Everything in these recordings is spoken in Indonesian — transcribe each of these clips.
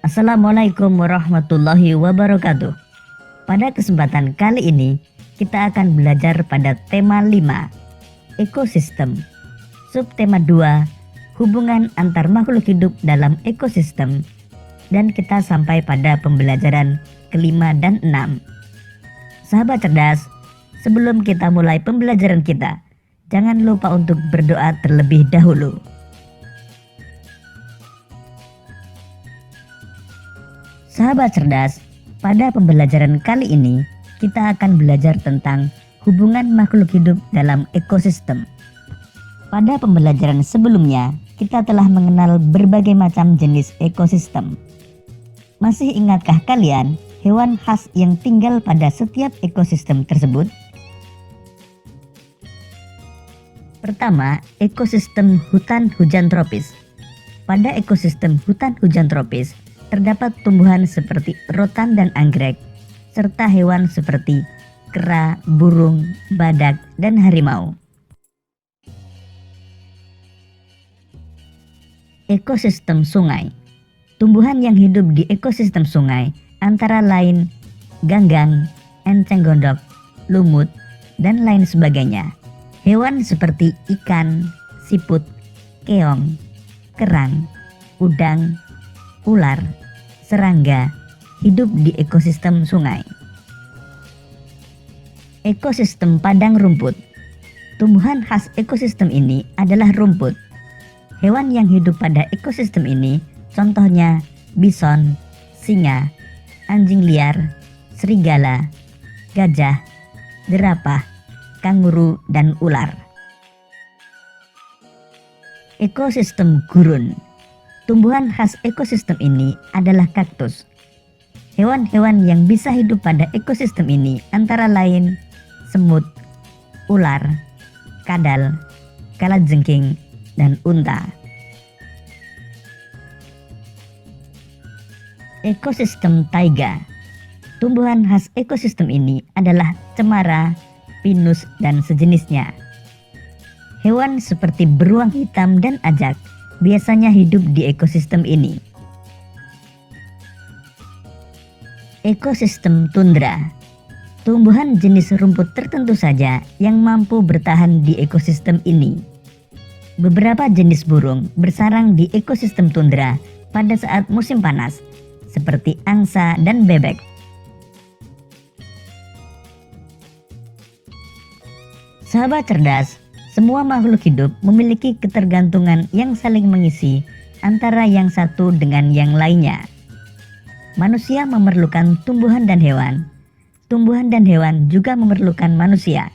Assalamualaikum warahmatullahi wabarakatuh. Pada kesempatan kali ini, kita akan belajar pada tema 5, ekosistem. Subtema 2, hubungan antar makhluk hidup dalam ekosistem. Dan kita sampai pada pembelajaran kelima dan 6. Sahabat cerdas, sebelum kita mulai pembelajaran kita, jangan lupa untuk berdoa terlebih dahulu. Sahabat cerdas, pada pembelajaran kali ini kita akan belajar tentang hubungan makhluk hidup dalam ekosistem. Pada pembelajaran sebelumnya, kita telah mengenal berbagai macam jenis ekosistem. Masih ingatkah kalian hewan khas yang tinggal pada setiap ekosistem tersebut? Pertama, ekosistem hutan hujan tropis. Pada ekosistem hutan hujan tropis, terdapat tumbuhan seperti rotan dan anggrek, serta hewan seperti kera, burung, badak, dan harimau. Ekosistem sungai. Tumbuhan yang hidup di ekosistem sungai antara lain ganggang, enceng gondok, lumut, dan lain sebagainya. Hewan seperti ikan, siput, keong, kerang, udang, ular, serangga hidup di ekosistem sungai. Ekosistem padang rumput. Tumbuhan khas ekosistem ini adalah rumput. Hewan yang hidup pada ekosistem ini contohnya bison, singa, anjing liar, serigala, gajah, jerapah, kanguru, dan ular. Ekosistem gurun. Tumbuhan khas ekosistem ini adalah kaktus. Hewan-hewan yang bisa hidup pada ekosistem ini antara lain semut, ular, kadal, kalajengking, dan unta. Ekosistem taiga. Tumbuhan khas ekosistem ini adalah cemara, pinus, dan sejenisnya. Hewan seperti beruang hitam dan ajak biasanya hidup di ekosistem ini. Ekosistem tundra. Tumbuhan jenis rumput tertentu saja yang mampu bertahan di ekosistem ini. Beberapa jenis burung bersarang di ekosistem tundra pada saat musim panas, seperti angsa dan bebek. Sahabat cerdas, semua makhluk hidup memiliki ketergantungan yang saling mengisi antara yang satu dengan yang lainnya. Manusia memerlukan tumbuhan dan hewan. Tumbuhan dan hewan juga memerlukan manusia.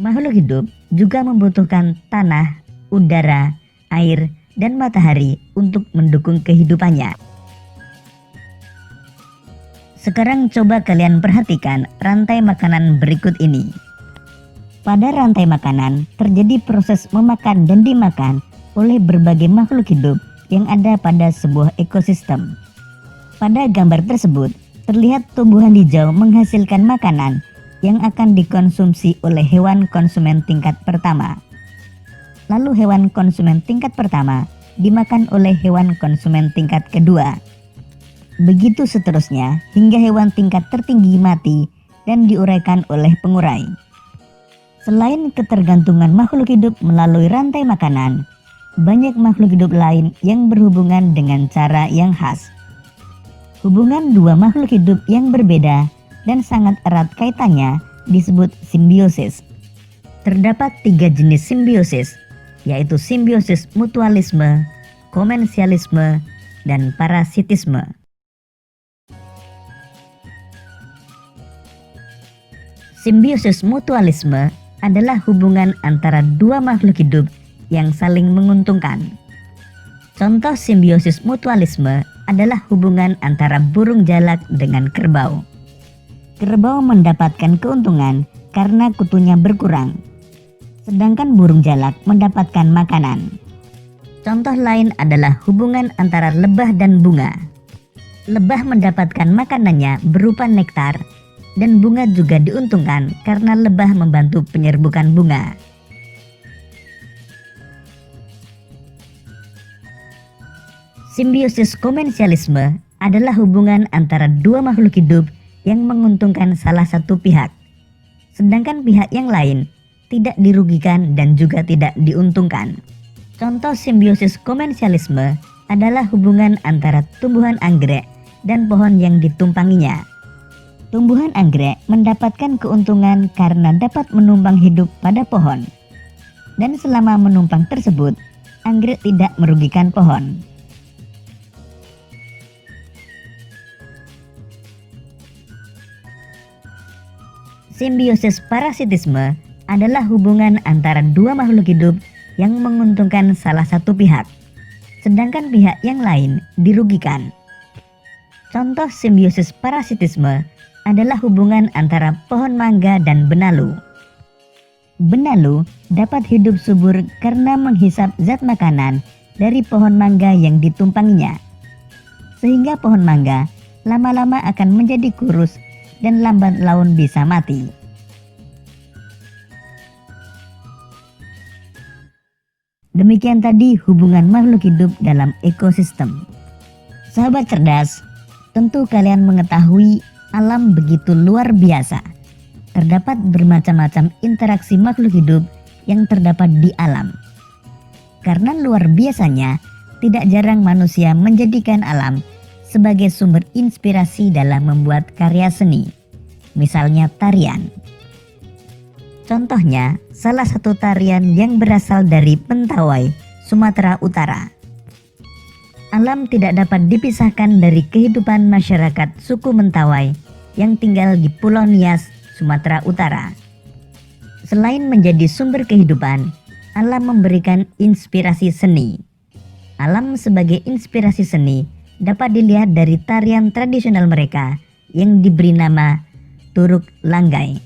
Makhluk hidup juga membutuhkan tanah, udara, air, dan matahari untuk mendukung kehidupannya. Sekarang coba kalian perhatikan rantai makanan berikut ini. Pada rantai makanan terjadi proses memakan dan dimakan oleh berbagai makhluk hidup yang ada pada sebuah ekosistem. Pada gambar tersebut terlihat tumbuhan hijau menghasilkan makanan yang akan dikonsumsi oleh hewan konsumen tingkat pertama. Lalu hewan konsumen tingkat pertama dimakan oleh hewan konsumen tingkat kedua. Begitu seterusnya hingga hewan tingkat tertinggi mati dan diuraikan oleh pengurai. Selain ketergantungan makhluk hidup melalui rantai makanan, banyak makhluk hidup lain yang berhubungan dengan cara yang khas. Hubungan dua makhluk hidup yang berbeda dan sangat erat kaitannya disebut simbiosis. Terdapat 3 jenis simbiosis, yaitu simbiosis mutualisme, komensialisme, dan parasitisme. Simbiosis mutualisme adalah hubungan antara dua makhluk hidup yang saling menguntungkan. Contoh simbiosis mutualisme adalah hubungan antara burung jalak dengan kerbau. Kerbau mendapatkan keuntungan karena kutunya berkurang, sedangkan burung jalak mendapatkan makanan. Contoh lain adalah hubungan antara lebah dan bunga. Lebah mendapatkan makanannya berupa nektar, dan bunga juga diuntungkan karena lebah membantu penyerbukan bunga. Simbiosis komensialisme adalah hubungan antara dua makhluk hidup yang menguntungkan salah satu pihak, sedangkan pihak yang lain tidak dirugikan dan juga tidak diuntungkan. Contoh simbiosis komensialisme adalah hubungan antara tumbuhan anggrek dan pohon yang ditumpanginya. Tumbuhan anggrek mendapatkan keuntungan karena dapat menumpang hidup pada pohon, dan selama menumpang tersebut, anggrek tidak merugikan pohon. Simbiosis parasitisme adalah hubungan antara dua makhluk hidup yang menguntungkan salah satu pihak, sedangkan pihak yang lain dirugikan. Contoh simbiosis parasitisme adalah hubungan antara pohon mangga dan benalu. Benalu dapat hidup subur karena menghisap zat makanan dari pohon mangga yang ditumpanginya, sehingga pohon mangga lama-lama akan menjadi kurus dan lambat laun bisa mati. Demikian tadi hubungan makhluk hidup dalam ekosistem. Sahabat cerdas, tentu kalian mengetahui alam begitu luar biasa. Terdapat bermacam-macam interaksi makhluk hidup yang terdapat di alam. Karena luar biasanya, tidak jarang manusia menjadikan alam sebagai sumber inspirasi dalam membuat karya seni, misalnya tarian. Contohnya, salah satu tarian yang berasal dari Mentawai, Sumatera Utara. Alam tidak dapat dipisahkan dari kehidupan masyarakat suku Mentawai yang tinggal di Pulau Nias, Sumatera Utara. Selain menjadi sumber kehidupan, alam memberikan inspirasi seni. Alam sebagai inspirasi seni dapat dilihat dari tarian tradisional mereka yang diberi nama Turuk Langgai.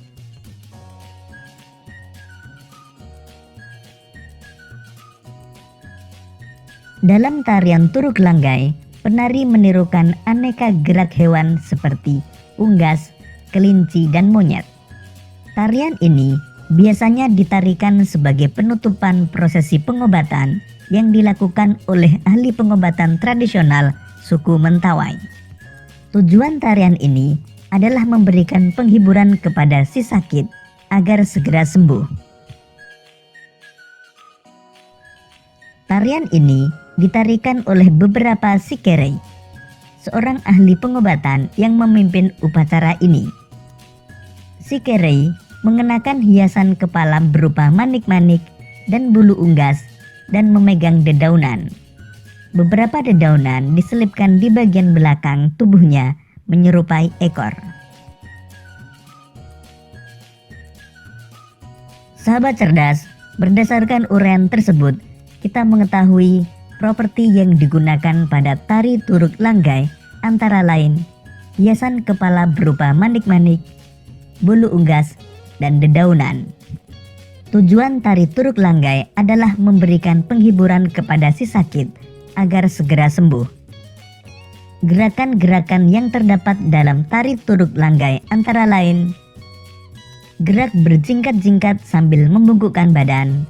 Dalam tarian Turuk Langgai, penari menirukan aneka gerak hewan seperti unggas, kelinci, dan monyet. Tarian ini biasanya ditarikan sebagai penutupan prosesi pengobatan yang dilakukan oleh ahli pengobatan tradisional suku Mentawai. Tujuan tarian ini adalah memberikan penghiburan kepada si sakit agar segera sembuh. Tarian ini ditarikan oleh beberapa sikerei, seorang ahli pengobatan yang memimpin upacara ini. Sikerei mengenakan hiasan kepala berupa manik-manik dan bulu unggas dan memegang dedaunan. Beberapa dedaunan diselipkan di bagian belakang tubuhnya menyerupai ekor. Sahabat cerdas, berdasarkan uraian tersebut, kita mengetahui properti yang digunakan pada tari Turuk Langgai antara lain hiasan kepala berupa manik-manik, bulu unggas, dan dedaunan. Tujuan tari Turuk Langgai adalah memberikan penghiburan kepada si sakit agar segera sembuh. Gerakan-gerakan yang terdapat dalam tari Turuk Langgai antara lain gerak berjingkat-jingkat sambil membungkukkan badan,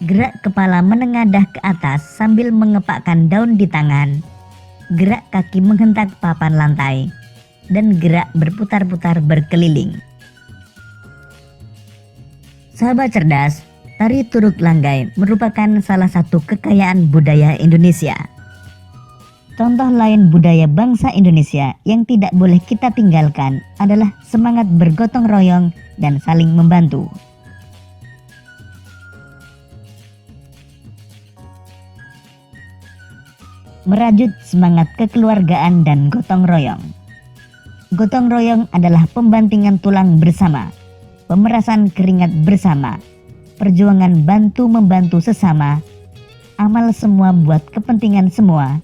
gerak kepala menengadah ke atas sambil mengepakkan daun di tangan, gerak kaki menghentak papan lantai, dan gerak berputar-putar berkeliling. Sahabat cerdas, tari Turuk Langgai merupakan salah satu kekayaan budaya Indonesia. Contoh lain budaya bangsa Indonesia yang tidak boleh kita tinggalkan adalah semangat bergotong royong dan saling membantu. Merajut semangat kekeluargaan dan gotong royong. Gotong royong adalah pembantingan tulang bersama, pemerasan keringat bersama, perjuangan bantu-membantu sesama, amal semua buat kepentingan semua,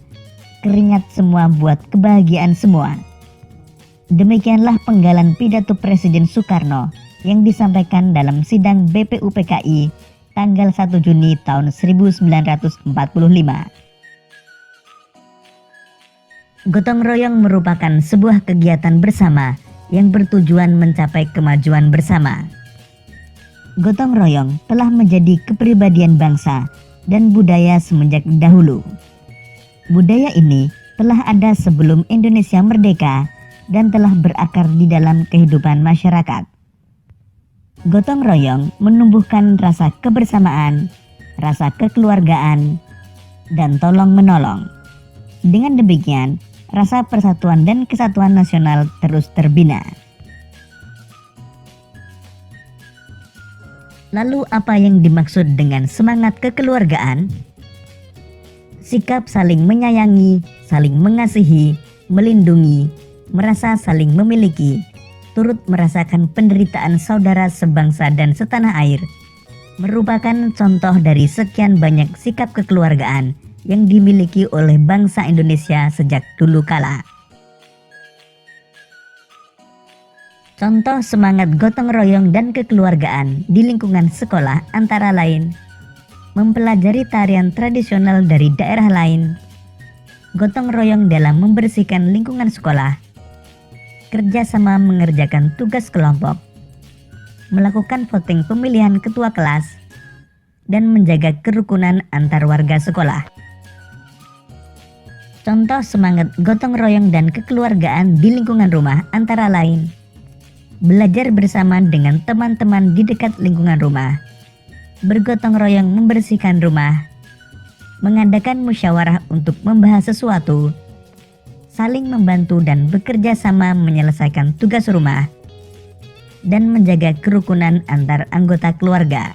keringat semua buat kebahagiaan semua. Demikianlah penggalan pidato Presiden Soekarno yang disampaikan dalam sidang BPUPKI tanggal 1 Juni tahun 1945. Gotong royong merupakan sebuah kegiatan bersama yang bertujuan mencapai kemajuan bersama. Gotong royong telah menjadi kepribadian bangsa dan budaya semenjak dahulu. Budaya ini telah ada sebelum Indonesia merdeka dan telah berakar di dalam kehidupan masyarakat. Gotong royong menumbuhkan rasa kebersamaan, rasa kekeluargaan, dan tolong-menolong. Dengan demikian, rasa persatuan dan kesatuan nasional terus terbina. Lalu apa yang dimaksud dengan semangat kekeluargaan? Sikap saling menyayangi, saling mengasihi, melindungi, merasa saling memiliki, turut merasakan penderitaan saudara sebangsa dan setanah air, merupakan contoh dari sekian banyak sikap kekeluargaan yang dimiliki oleh bangsa Indonesia sejak dulu kala. Contoh semangat gotong royong dan kekeluargaan di lingkungan sekolah antara lain mempelajari tarian tradisional dari daerah lain, gotong royong dalam membersihkan lingkungan sekolah, kerjasama mengerjakan tugas kelompok, melakukan voting pemilihan ketua kelas, dan menjaga kerukunan antar warga sekolah. Contoh semangat gotong royong dan kekeluargaan di lingkungan rumah antara lain belajar bersama dengan teman-teman di dekat lingkungan rumah, bergotong royong membersihkan rumah, mengadakan musyawarah untuk membahas sesuatu, saling membantu dan bekerja sama menyelesaikan tugas rumah, dan menjaga kerukunan antar anggota keluarga.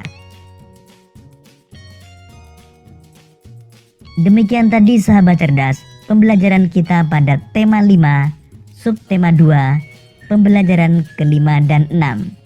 Demikian tadi sahabat cerdas, pembelajaran kita pada tema 5, subtema 2, pembelajaran ke-5 dan 6.